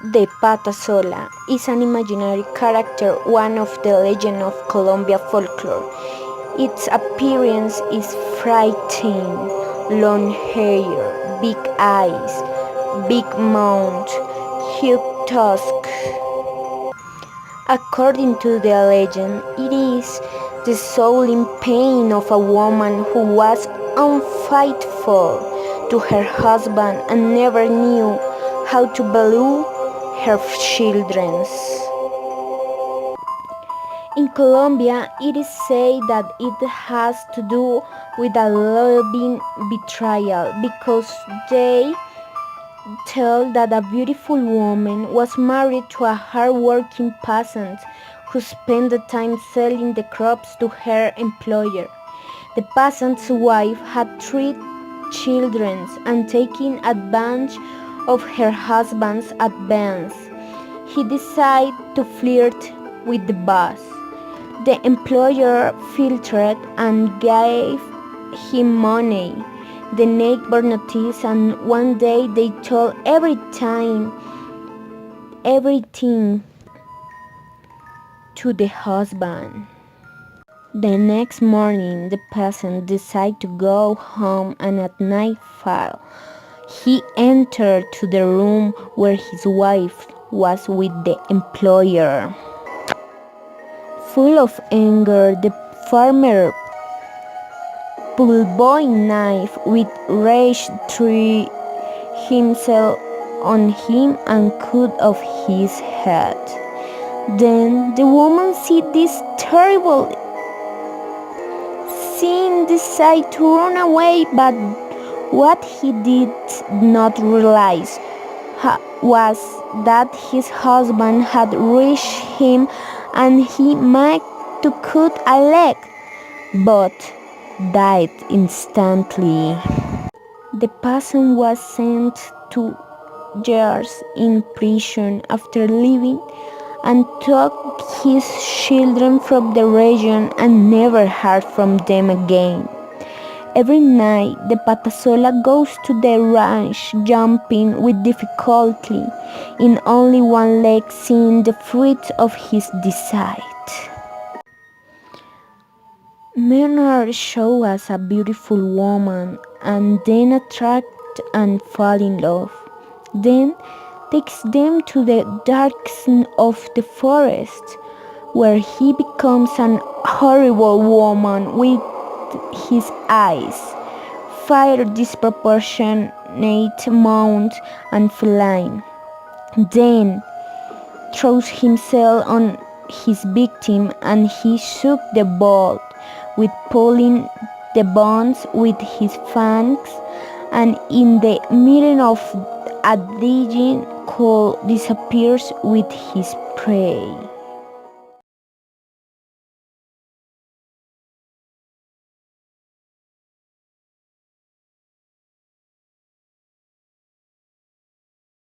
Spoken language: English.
The Patasola is an imaginary character, one of the legends of Colombia folklore. Its appearance is frightening: long hair, big eyes, big mouth, huge tusks. According to the legend, it is the soul in pain of a woman who was unfaithful to her husband and never knew how to value her children. In Colombia, it is said that it has to do with a loving betrayal because they tell that a beautiful woman was married to a hard-working peasant who spent the time selling the crops to her employer. The peasant's wife had 3 children and taking advantage of her husband's advance, he decided to flirt with the boss. The employer filtered and gave him money. The neighbor noticed, and one day they told everything to the husband. The next morning, the peasant decided to go home, and at nightfall, he entered to the room where his wife was with the employer. Full of anger, the farmer pulled a knife with rage, threw himself on him and cut off his head. Then the woman see this terrible scene, decided to run away, but what he did not realize was that his husband had reached him and he might to cut a leg, but died instantly. The peasant was sent to years in prison after leaving and took his children from the region and never heard from them again. Every night, the Patasola goes to the ranch, jumping with difficulty, in only one leg, seeing the fruit of his deceit. Men are shown as a beautiful woman and then attract and fall in love. Then takes them to the darkness of the forest, where he becomes an horrible woman with his eyes, fire disproportionate mouth and feline. Then throws himself on his victim and he shook the bolt with pulling the bones with his fangs, and in the middle of a digging hole disappears with his prey.